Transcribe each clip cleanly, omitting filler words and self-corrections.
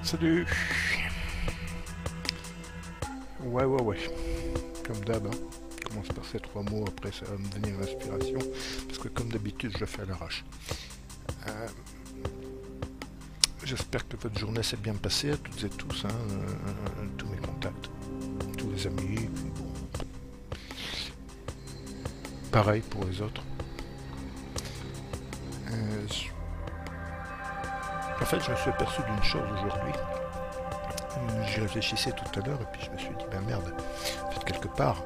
Salut. Ouais. Comme d'hab, hein. Je commence par ces trois mots, après ça va me venir l'inspiration. Parce que comme d'habitude, je le fais à l'arrache. Euh, J'espère que votre journée s'est bien passée à toutes et tous, hein, tous mes contacts, tous les amis. Bon, pareil pour les autres. Euh, je- En fait, je me suis aperçu d'une chose aujourd'hui. J'y réfléchissais tout à l'heure et puis je me suis dit, ben merde, en fait, quelque part,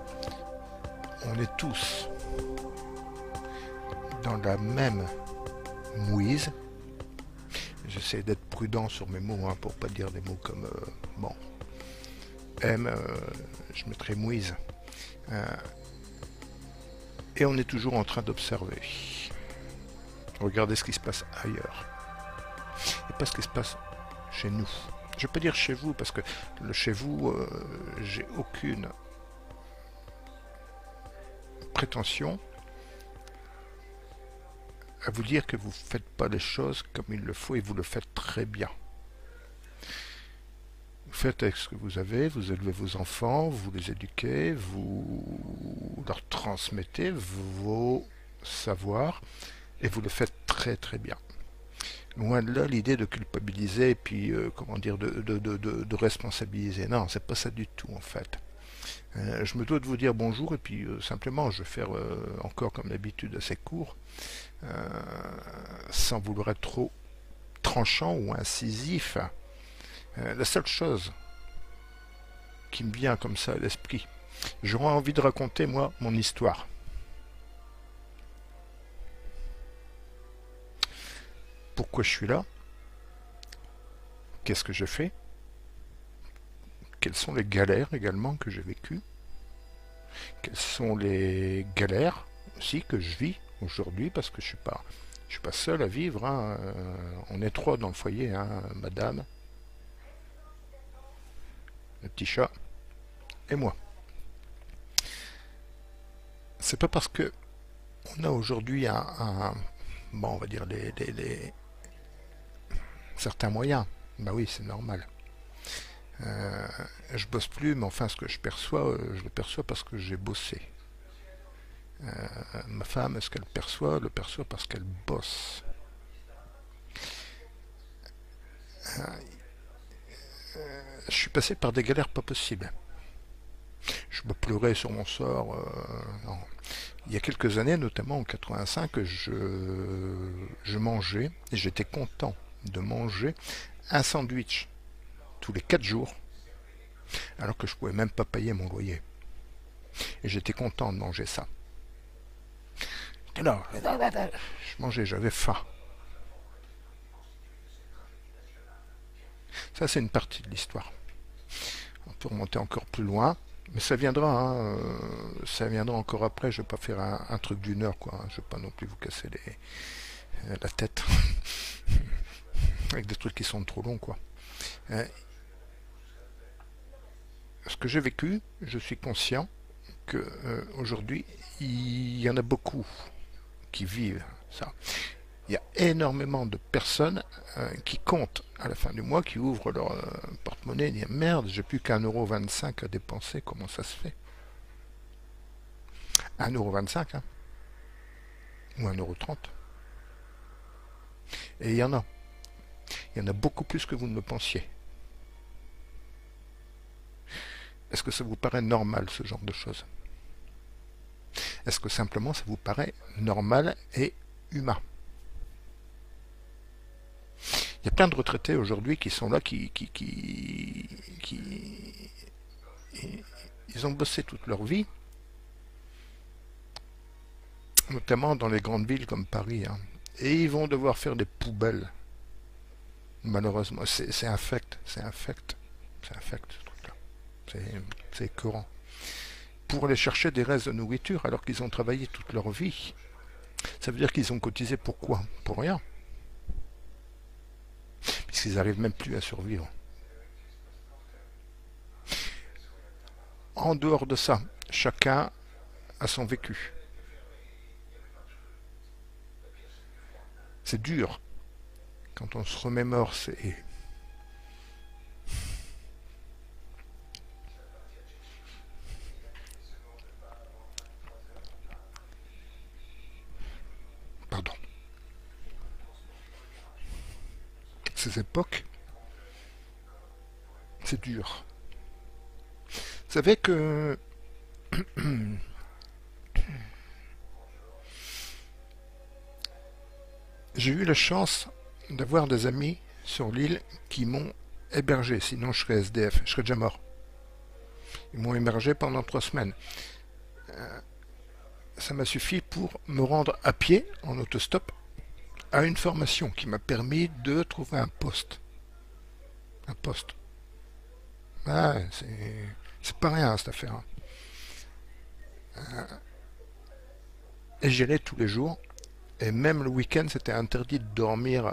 on est tous dans la même mouise. J'essaie d'être prudent sur mes mots, hein, pour pas dire des mots comme bon, M, je mettrai mouise. Euh, et on est toujours en train d'observer. Regardez ce qui se passe ailleurs. Et pas ce qui se passe chez nous. Je ne vais pas dire chez vous, parce que le chez vous, j'ai aucune prétention à vous dire que vous ne faites pas les choses comme il le faut et vous le faites très bien. Vous faites avec ce que vous avez, vous élevez vos enfants, vous les éduquez, vous leur transmettez vos savoirs et vous le faites très bien. Loin de là l'idée de culpabiliser et puis comment dire de responsabiliser. Non, c'est pas ça du tout en fait. Je me dois de vous dire bonjour et puis simplement je vais faire encore comme d'habitude assez court, euh, sans vouloir être trop tranchant ou incisif. La seule chose qui me vient comme ça à l'esprit, j'aurais envie de raconter moi mon histoire. Pourquoi je suis là? Qu'est-ce que j'ai fait? Quelles sont les galères également que j'ai vécues? Quelles sont les galères aussi que je vis aujourd'hui parce que je suis pas seul à vivre, hein. On est trois dans le foyer, hein, madame, le petit chat et moi. C'est pas parce que on a aujourd'hui bon, on va dire certains moyens. Bah oui, c'est normal. Euh, je bosse plus, mais enfin, ce que je perçois, je le perçois parce que j'ai bossé. Ma femme, ce qu'elle perçoit, le perçoit parce qu'elle bosse. Je suis passé par des galères pas possibles. Je me pleurais sur mon sort. Non. Il y a quelques années, notamment en 85, je mangeais, et j'étais content de manger un sandwich tous les 4 jours, alors que je pouvais même pas payer mon loyer. Et j'étais content de manger ça. Alors, je mangeais, j'avais faim. Ça, c'est une partie de l'histoire. On peut remonter encore plus loin, mais ça viendra, hein, ça viendra encore après. Je vais pas faire un truc d'une heure, quoi, hein. Je vais pas non plus vous casser la tête avec des trucs qui sont trop longs, quoi. Euh, Ce que j'ai vécu, je suis conscient que aujourd'hui, il y en a beaucoup qui vivent ça. Il y a énormément de personnes qui comptent à la fin du mois, qui ouvrent leur porte-monnaie et disent merde, j'ai plus qu'1,25 € à dépenser, comment ça se fait? 1,25 €, hein, ou 1,30 €. Et il y en a. Il y en a beaucoup plus que vous ne le pensiez. Est-ce que ça vous paraît normal, ce genre de choses? Est-ce que simplement ça vous paraît normal et humain? Il y a plein de retraités aujourd'hui qui sont là, ils ont bossé toute leur vie, notamment dans les grandes villes comme Paris, hein, et ils vont devoir faire des poubelles. Malheureusement, c'est infect, c'est infect, c'est infect ce truc-là. C'est écœurant. Pour aller chercher des restes de nourriture alors qu'ils ont travaillé toute leur vie. Ça veut dire qu'ils ont cotisé pour quoi? Pour rien. Puisqu'ils n'arrivent même plus à survivre. En dehors de ça, chacun a son vécu. C'est dur. Quand on se remémore ces époques, c'est dur. Vous savez que j'ai eu la chance d'avoir des amis sur l'île qui m'ont hébergé, sinon je serais SDF, je serais déjà mort. Ils m'ont hébergé pendant 3 semaines. Ça m'a suffi pour me rendre à pied, en autostop, à une formation qui m'a permis de trouver un poste. Un poste. Ah, c'est pas rien cette affaire. Et j'y allais tous les jours. Et même le week-end, c'était interdit de dormir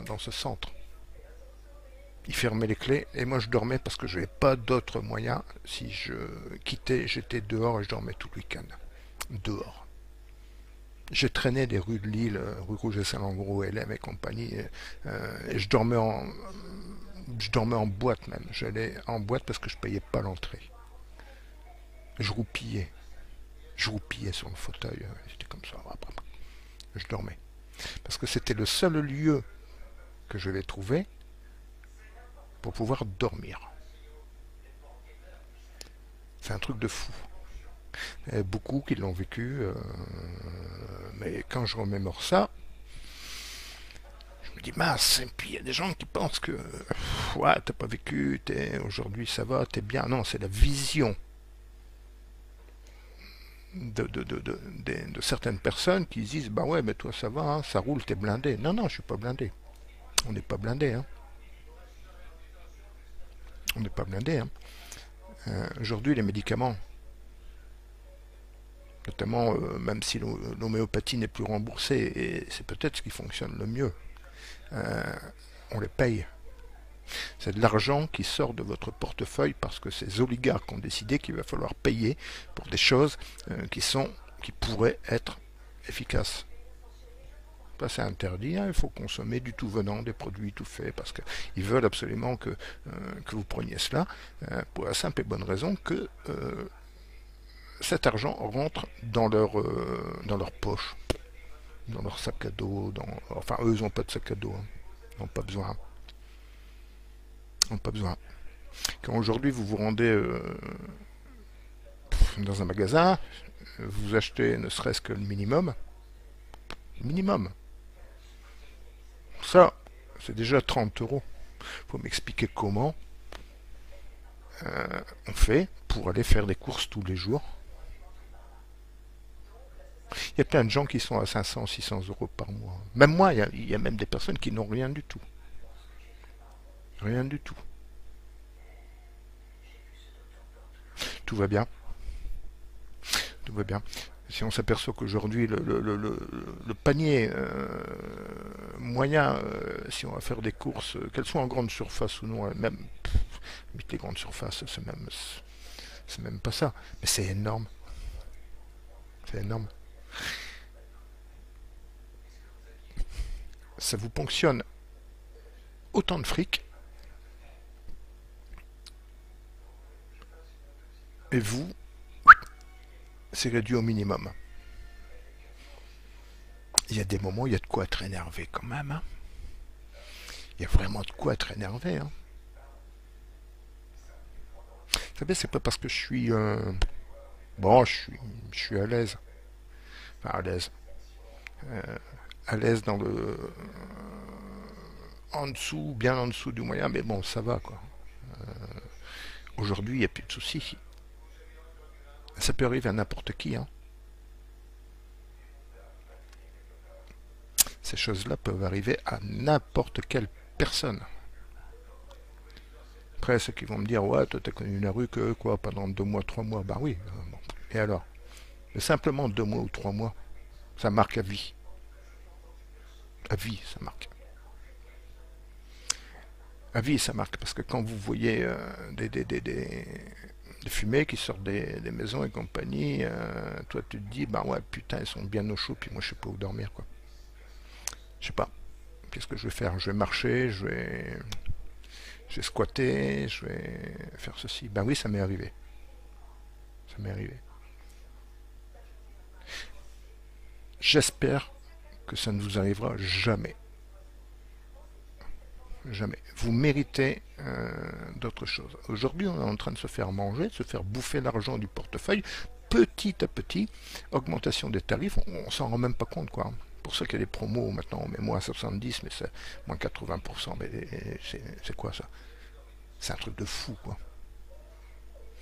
dans ce centre. Ils fermaient les clés et moi je dormais parce que je n'avais pas d'autre moyen. Si je quittais, j'étais dehors et je dormais tout le week-end. Dehors. J'ai traîné des rues de Lille, rue Rouge et Saint-Langros, LM et compagnie. Et je dormais en boîte même. J'allais en boîte parce que je payais pas l'entrée. Je roupillais. Je roupillais sur le fauteuil. J'étais comme ça. Je dormais. Parce que c'était le seul lieu que je vais trouver pour pouvoir dormir. C'est un truc de fou. Il y a beaucoup qui l'ont vécu, mais quand je remémore ça, je me dis mince, et puis il y a des gens qui pensent que ouais, t'as pas vécu, aujourd'hui ça va, t'es bien. Non, c'est la vision de certaines personnes qui disent bah ouais, mais toi ça va, hein, ça roule, t'es blindé. Non, non, je suis pas blindé. On n'est pas blindé, hein. On n'est pas blindé, hein. Aujourd'hui, les médicaments, notamment même si l'homéopathie n'est plus remboursée, et c'est peut-être ce qui fonctionne le mieux, on les paye. C'est de l'argent qui sort de votre portefeuille parce que ces oligarques ont décidé qu'il va falloir payer pour des choses qui pourraient être efficaces. Ça, c'est interdit, hein. Il faut consommer du tout venant, des produits tout faits, parce qu'ils veulent absolument que vous preniez cela, pour la simple et bonne raison que cet argent rentre dans leur poche, dans leur sac à dos. Enfin, eux, ils n'ont pas de sac à dos, hein. Ils n'ont pas besoin. Ils n'ont pas besoin. Quand aujourd'hui vous vous rendez dans un magasin, vous achetez ne serait-ce que le minimum. Minimum. Ça, c'est déjà 30 euros. Il faut m'expliquer comment on fait pour aller faire des courses tous les jours. Il y a plein de gens qui sont à 500, 600 euros par mois. Même moi, il y a même des personnes qui n'ont rien du tout. Rien du tout. Tout va bien. Tout va bien. Si on s'aperçoit qu'aujourd'hui, le panier moyen, si on va faire des courses, qu'elles soient en grande surface ou non, même les grandes surfaces, c'est même pas ça. Mais c'est énorme. C'est énorme. Ça vous ponctionne autant de fric, et vous, c'est réduit au minimum. Il y a des moments où il y a de quoi être énervé quand même, hein. Il y a vraiment de quoi être énervé, hein. Vous savez, c'est pas parce que je suis... bon, je suis à l'aise. Enfin, à l'aise dans en dessous, bien en dessous du moyen, mais bon, ça va, quoi. Aujourd'hui, il n'y a plus de soucis. Ça peut arriver à n'importe qui, hein. Ces choses-là peuvent arriver à n'importe quelle personne. Après, ceux qui vont me dire, ouais, toi, t'as connu la rue que quoi, pendant 2 mois, 3 mois. Bah oui, bon. Et alors? Mais simplement 2 mois ou 3 mois, ça marque à vie. À vie, ça marque. À vie, ça marque. Parce que quand vous voyez des fumées qui sortent des maisons et compagnie, toi, tu te dis, bah ouais, putain, ils sont bien au chaud, puis moi, je sais pas où dormir, quoi. Je sais pas. Qu'est-ce que je vais faire? Je vais marcher, je vais squatter, je vais faire ceci. Ben oui, ça m'est arrivé. Ça m'est arrivé. J'espère que ça ne vous arrivera jamais. Jamais. Vous méritez d'autres choses. Aujourd'hui, on est en train de se faire manger, de se faire bouffer l'argent du portefeuille, petit à petit. Augmentation des tarifs, on s'en rend même pas compte, quoi. Pour ça qu'il y a des promos, maintenant on met moins 70, mais c'est moins 80%. Mais c'est quoi ça? C'est un truc de fou, quoi.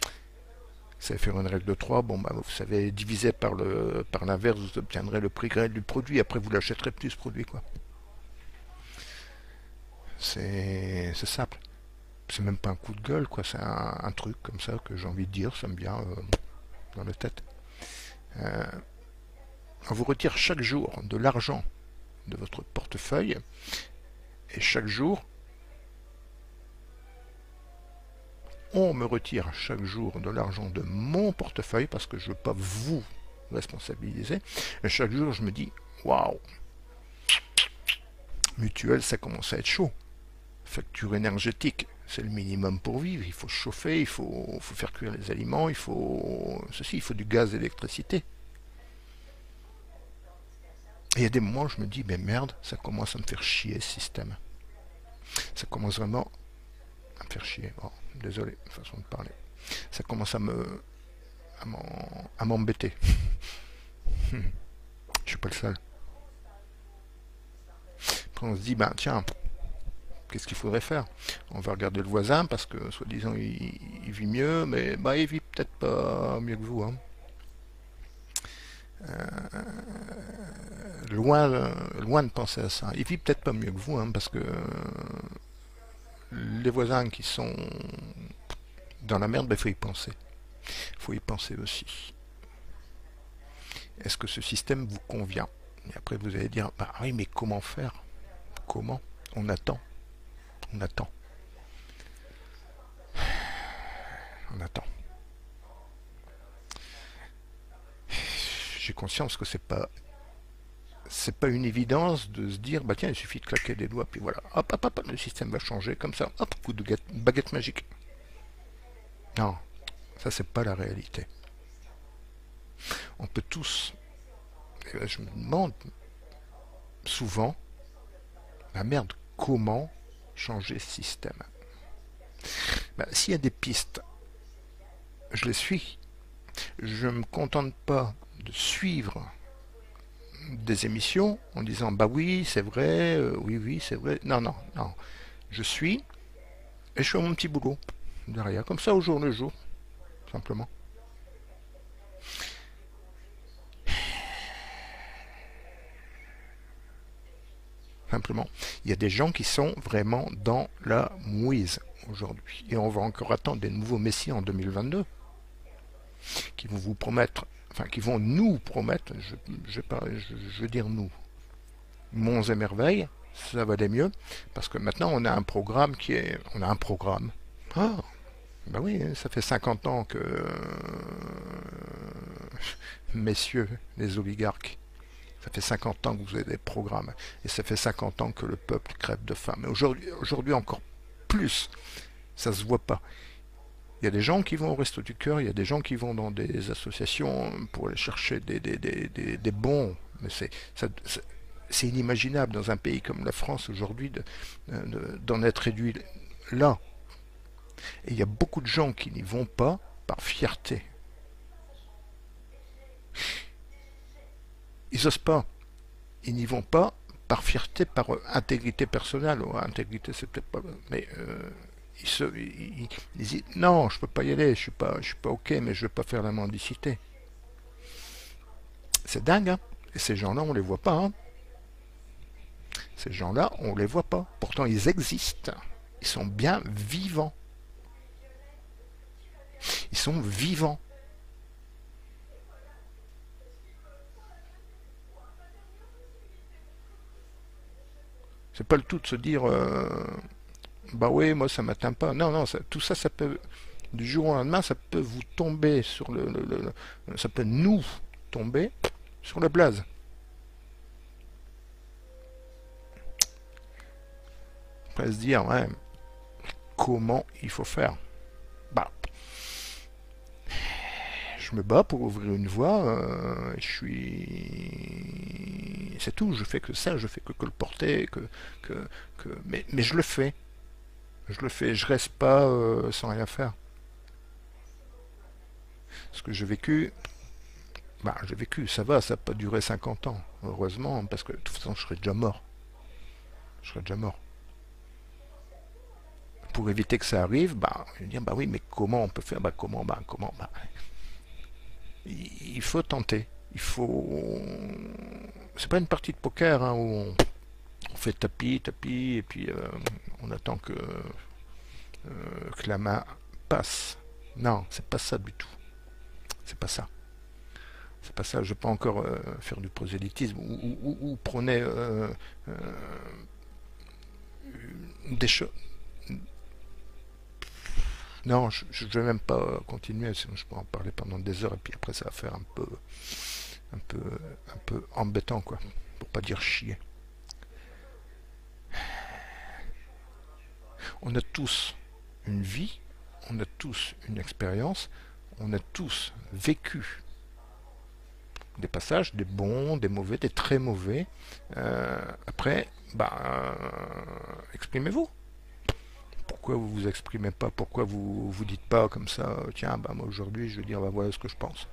Vous savez faire une règle de 3, bon bah vous savez diviser par l'inverse, vous obtiendrez le prix réel du produit, après vous l'achèterez plus ce produit, quoi. C'est simple. C'est même pas un coup de gueule, quoi. C'est un truc comme ça que j'ai envie de dire, ça me vient dans la tête. On vous retire chaque jour de l'argent de votre portefeuille, et chaque jour, on me retire chaque jour de l'argent de mon portefeuille parce que je ne veux pas vous responsabiliser. Et chaque jour, je me dis, waouh, mutuelle, ça commence à être chaud. Facture énergétique, c'est le minimum pour vivre. Il faut chauffer, il faut faire cuire les aliments, il faut ceci, il faut du gaz, d'électricité. Et il y a des moments où je me dis, mais merde, ça commence à me faire chier ce système. Ça commence vraiment à me faire chier. Bon, désolé, façon de parler. Ça commence à m'embêter. Je suis pas le seul. Après on se dit, ben tiens, qu'est-ce qu'il faudrait faire? On va regarder le voisin parce que soi-disant il vit mieux, mais bah il vit peut-être pas mieux que vous, hein. Loin de penser à ça. Il vit peut-être pas mieux que vous, hein, parce que les voisins qui sont dans la merde, il faut y penser. Il faut y penser aussi. Est-ce que ce système vous convient? Et après vous allez dire, bah oui, mais comment faire? Comment? On attend. On attend. On attend. J'ai conscience que c'est pas une évidence de se dire, bah tiens, il suffit de claquer des doigts, puis voilà, hop, hop, hop, le système va changer, comme ça, hop, coup de baguette magique. Non, ça c'est pas la réalité. On peut tous, je me demande souvent, la merde, comment changer ce système? Bah, s'il y a des pistes, je les suis. Je ne me contente pas de suivre des émissions en disant bah oui c'est vrai, oui c'est vrai. Non, non, non. Je suis et je fais mon petit boulot derrière, comme ça au jour le jour, simplement. Simplement. Il y a des gens qui sont vraiment dans la mouise aujourd'hui. Et on va encore attendre des nouveaux messies en 2022 qui vont vous promettre, enfin qui vont nous promettre, je veux dire nous, monts et merveilles, ça va aller mieux, parce que maintenant on a un programme on a un programme. Ah, ben oui, ça fait 50 ans que messieurs les oligarques, ça fait 50 ans que vous avez des programmes, et ça fait 50 ans que le peuple crève de faim. Mais aujourd'hui encore plus, ça se voit pas. Il y a des gens qui vont au Resto du Cœur, il y a des gens qui vont dans des associations pour aller chercher des bons, mais c'est inimaginable dans un pays comme la France aujourd'hui d'en être réduit là. Et il y a beaucoup de gens qui n'y vont pas par fierté. Ils n'osent pas. Ils n'y vont pas par fierté, par intégrité personnelle. Ou intégrité, c'est peut-être pas... Mais ils disent non, je peux pas y aller, je suis pas ok, mais je vais pas faire la mendicité. C'est dingue, hein. Et ces gens-là, on les voit pas, hein. Ces gens-là, on les voit pas. Pourtant, ils existent. Ils sont bien vivants. Ils sont vivants. C'est pas le tout de se dire bah oui, moi ça m'atteint pas. Non, non, tout ça, ça peut du jour au lendemain, ça peut vous tomber sur ça peut nous tomber sur le blaze. On peut se dire, ouais, comment il faut faire? Bah, Je me bats pour ouvrir une voie, je suis... C'est tout, je fais que ça, je fais que le porter, mais je le fais. Je le fais, je reste pas sans rien faire. Ce que j'ai vécu, bah, j'ai vécu, ça va, ça n'a pas duré 50 ans, heureusement, parce que de toute façon, je serais déjà mort. Je serais déjà mort. Pour éviter que ça arrive, bah, je vais dire, bah oui, mais comment on peut faire? Bah, il faut tenter. Il faut. C'est pas une partie de poker hein, où on fait tapis, tapis, et puis on attend que la main passe. Non, c'est pas ça du tout. C'est pas ça. C'est pas ça. Je peux encore faire du prosélytisme ou prôner euh, des choses. Non, je ne vais même pas continuer, sinon je pourrais en parler pendant des heures et puis après ça va faire un peu, un peu embêtant quoi, pour pas dire chier. On a tous une vie, on a tous une expérience, on a tous vécu des passages, des bons, des mauvais, des très mauvais. Après, exprimez-vous. Pourquoi vous vous exprimez pas? Pourquoi vous dites pas comme ça, tiens, bah moi aujourd'hui je vais dire, bah voilà ce que je pense.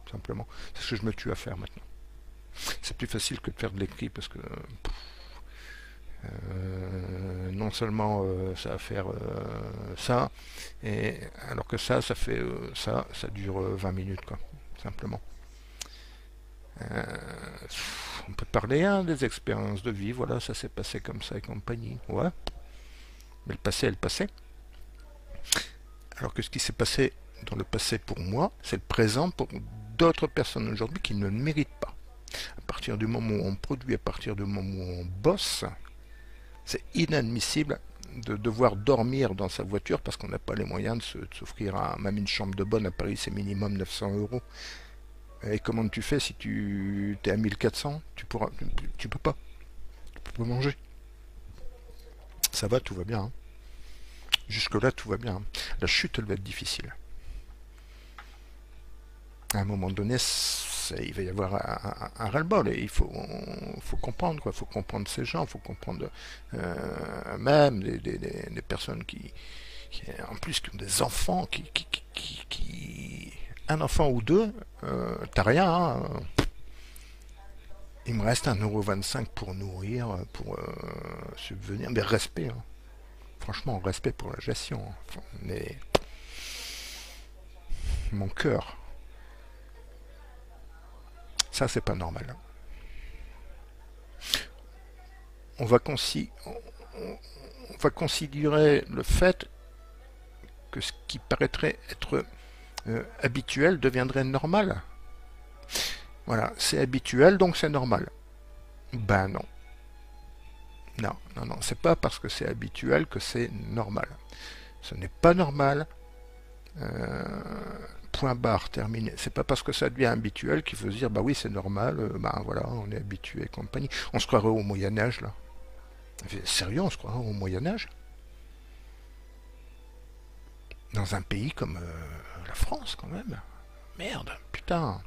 Simplement. C'est ce que je me tue à faire maintenant. C'est plus facile que de faire de l'écrit parce que non seulement ça va faire ça, et alors que ça fait ça dure 20 minutes quoi, simplement. Euh, on peut parler hein, des expériences de vie, voilà, ça s'est passé comme ça et compagnie. Ouais, mais le passé est le passé. Alors que ce qui s'est passé dans le passé pour moi, c'est le présent pour d'autres personnes aujourd'hui qui ne le méritent pas. À partir du moment où on produit, à partir du moment où on bosse, c'est inadmissible de devoir dormir dans sa voiture parce qu'on n'a pas les moyens de s'offrir même une chambre de bonne à Paris, c'est minimum 900 euros. Et comment tu fais si tu es à 1400? Tu peux pas. Tu peux pas manger. Ça va, tout va bien. Hein. Jusque-là, tout va bien. Hein. La chute, elle va être difficile. À un moment donné, il va y avoir un ras-le-bol et il faut comprendre quoi. Il faut comprendre ces gens, il faut comprendre même des personnes en plus qui ont des enfants, un enfant ou deux, t'as rien. Hein. Il me reste 1,25 € pour nourrir, pour subvenir, mais respect. Hein. Franchement, respect pour la gestion. Hein. Enfin, mais mon cœur, ça c'est pas normal. On va, on va considérer le fait que ce qui paraîtrait être habituel deviendrait normal. Voilà, c'est habituel donc c'est normal. Ben non. Non, non, non, c'est pas parce que c'est habituel que c'est normal. Ce n'est pas normal. Point barre, terminé. C'est pas parce que ça devient habituel qu'il faut se dire bah oui c'est normal, bah voilà, on est habitué et compagnie. On se croirait au Moyen-Âge là. Sérieux, on se croirait au Moyen-Âge? Dans un pays comme la France quand même. Merde, putain.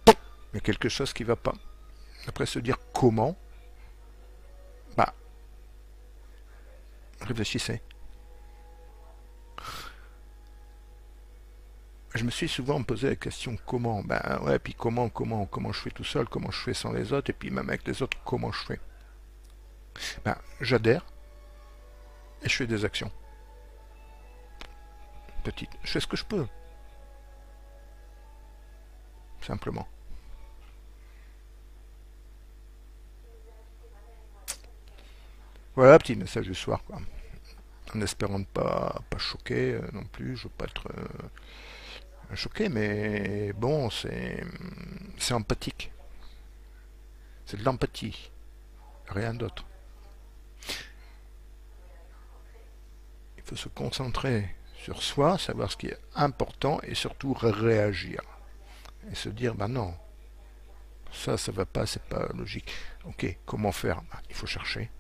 Il y a quelque chose qui va pas. Après se dire comment, bah réfléchissez. Je me suis souvent posé la question comment. Ben ouais, puis comment je fais tout seul, comment je fais sans les autres, et puis même avec les autres, comment je fais. Ben j'adhère et je fais des actions. Petites. Je fais ce que je peux. Simplement. Voilà, petit message du soir, quoi. En espérant ne pas choquer non plus, je veux pas être choqué, mais bon, c'est empathique. C'est de l'empathie, rien d'autre. Il faut se concentrer sur soi, savoir ce qui est important et surtout réagir. Et se dire, ben non, ça va pas, c'est pas logique. Ok, comment faire? Ben, il faut chercher.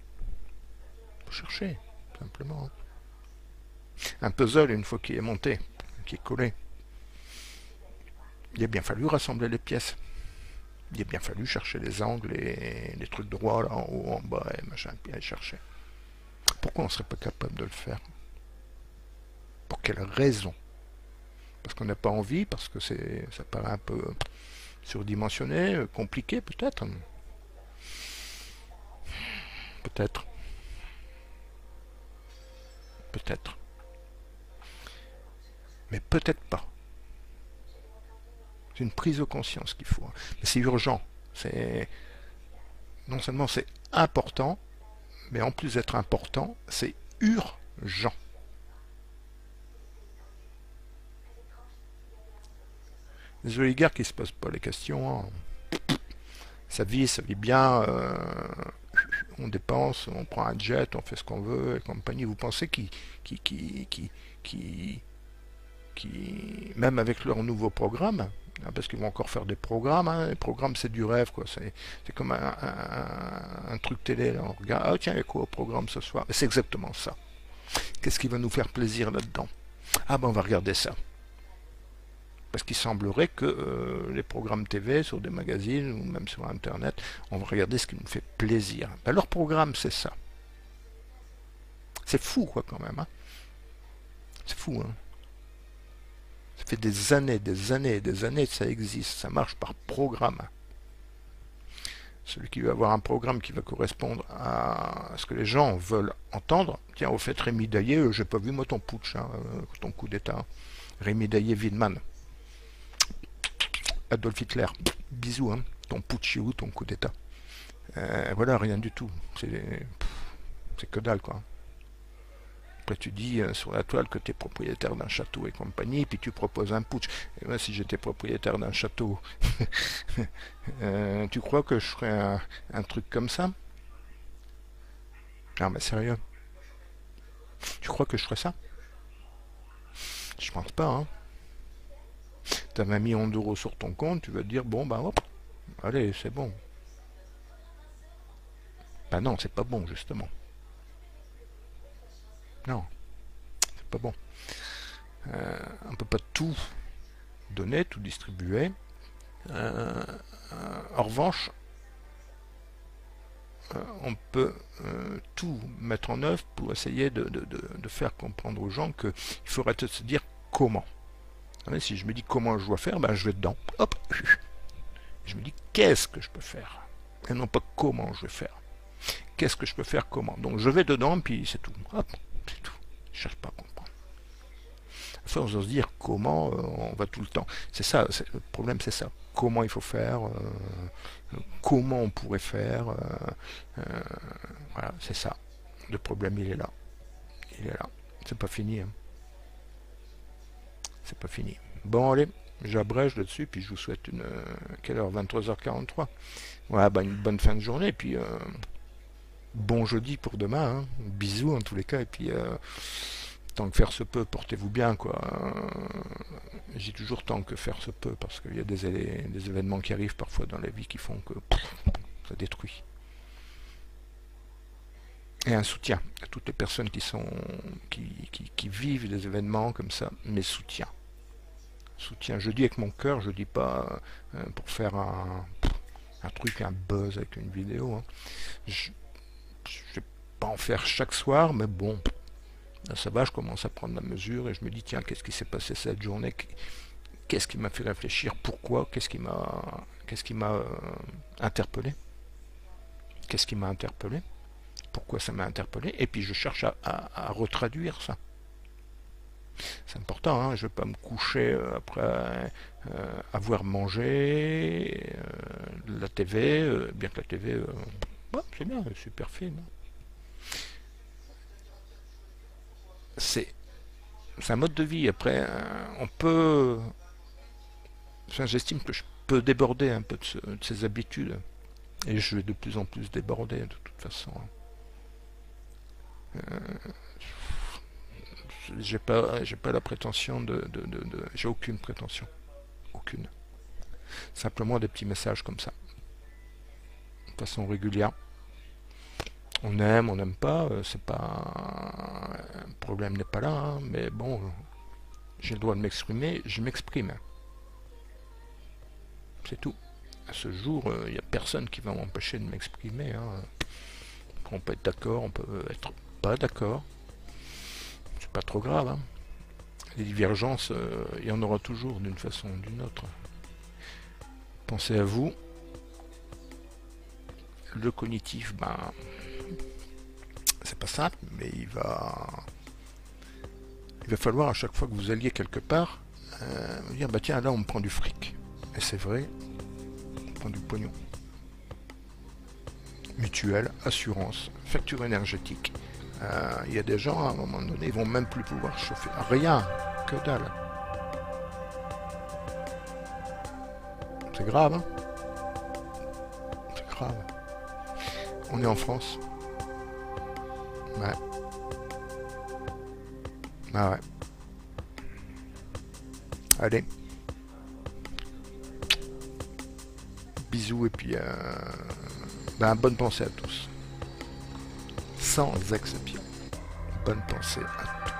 Il faut chercher, simplement. Un puzzle, une fois qu'il est monté, qui est collé. Il a bien fallu rassembler les pièces. Il a bien fallu chercher les angles et les trucs droits là en haut, en bas et machin, puis aller chercher. Pourquoi on ne serait pas capable de le faire? Pour quelle raison? Parce qu'on n'a pas envie, parce que ça paraît un peu surdimensionné, compliqué peut-être. Peut-être. Peut-être. Mais peut-être pas. C'est une prise de conscience qu'il faut. Mais c'est urgent. Non seulement c'est important, mais en plus d'être important, c'est urgent. Les oligarques qui ne se posent pas les questions, hein. Ça vit bien, on dépense, on prend un jet, on fait ce qu'on veut et compagnie. Vous pensez même avec leur nouveau programme, hein, parce qu'ils vont encore faire des programmes, hein, les programmes c'est du rêve, quoi. C'est comme un truc télé, là. On regarde, ah tiens, il y a quoi au programme ce soir? C'est exactement ça. Qu'est-ce qui va nous faire plaisir là-dedans? Ah ben on va regarder ça. Parce qu'il semblerait que les programmes TV sur des magazines ou même sur Internet, on va regarder ce qui nous fait plaisir. Ben, leur programme, c'est ça. C'est fou, quoi, quand même. Hein. C'est fou. Hein. Ça fait des années que ça existe. Ça marche par programme. Celui qui veut avoir un programme qui va correspondre à ce que les gens veulent entendre. Tiens, au fait, Rémi Daillé, j'ai pas vu moi ton putsch, hein, ton coup d'état. Rémi Daillé-Widman. Adolf Hitler, bisous, hein, ton putsch ou ton coup d'état. Voilà, rien du tout. C'est que dalle, quoi. Après, tu dis sur la toile que tu es propriétaire d'un château et compagnie, puis tu proposes un putsch. Et moi, si j'étais propriétaire d'un château, tu crois que je ferais un truc comme ça? Non, mais sérieux. Tu crois que je ferais ça? Je pense pas, hein. T'as 20 millions d'euros sur ton compte, tu vas te dire, bon, ben hop, allez, c'est bon. Ben non, c'est pas bon, justement. Non, c'est pas bon. On peut pas tout donner, tout distribuer. En revanche, on peut tout mettre en œuvre pour essayer de faire comprendre aux gens qu'il faudrait se dire comment. Si je me dis comment je dois faire, ben je vais dedans. Hop. Je me dis qu'est-ce que je peux faire. Et non pas comment je vais faire. Qu'est-ce que je peux faire, comment. Donc je vais dedans, puis c'est tout. Hop, c'est tout. Je cherche pas à comprendre. À force de se dire comment, on va tout le temps. C'est ça, le problème c'est ça. Comment il faut faire, comment on pourrait faire. Voilà, c'est ça. Le problème il est là. Il est là. C'est pas fini. Hein. C'est pas fini. Bon allez, j'abrège là-dessus, puis je vous souhaite une... quelle heure? 23h43. Ouais, bah une bonne fin de journée, puis bon jeudi pour demain. Hein. Bisous en tous les cas, et puis tant que faire se peut, portez-vous bien, quoi. J'ai toujours tant que faire se peut, parce qu'il y a des événements qui arrivent parfois dans la vie qui font que ça détruit. Et un soutien à toutes les personnes qui vivent des événements comme ça, mes soutiens. Soutien, je dis avec mon cœur, je dis pas pour faire un truc, un buzz avec une vidéo. Hein. Je vais pas en faire chaque soir, mais bon, là, ça va, je commence à prendre la mesure et je me dis, tiens, qu'est-ce qui s'est passé cette journée? Qu'est-ce qui m'a fait réfléchir? Pourquoi? Qu'est-ce qui m'a interpellé? Qu'est-ce qui m'a interpellé? Pourquoi ça m'a interpellé? Et puis je cherche à retraduire ça. C'est important, hein, je ne vais pas me coucher après avoir mangé la TV, bien que la TV, ouais, c'est bien, super film. C'est un mode de vie. Après, on peut... Enfin, j'estime que je peux déborder un peu de ces habitudes. Et je vais de plus en plus déborder, de toute façon. J'ai pas la prétention j'ai aucune prétention. Aucune. Simplement des petits messages comme ça. De façon régulière. On aime, on n'aime pas, c'est pas... Le problème n'est pas là, hein, mais bon... j'ai le droit de m'exprimer, je m'exprime. C'est tout. À ce jour, il n'y a personne qui va m'empêcher de m'exprimer. Hein. On peut être d'accord, on peut être pas d'accord. C'est pas trop grave. Hein. Les divergences, il y en aura toujours d'une façon ou d'une autre. Pensez à vous. Le cognitif, ben, c'est pas simple, mais il va falloir à chaque fois que vous alliez quelque part, dire bah tiens là on me prend du fric. Et c'est vrai, on prend du pognon. Mutuelle, assurance, facture énergétique. Il y a des gens à un moment donné, ils vont même plus pouvoir chauffer. Rien, que dalle. C'est grave, hein? C'est grave. On est en France. Ouais. Ah ouais. Allez. Bisous et puis ben, bonne pensée à tous. Sans exception. Bonne pensée à tous.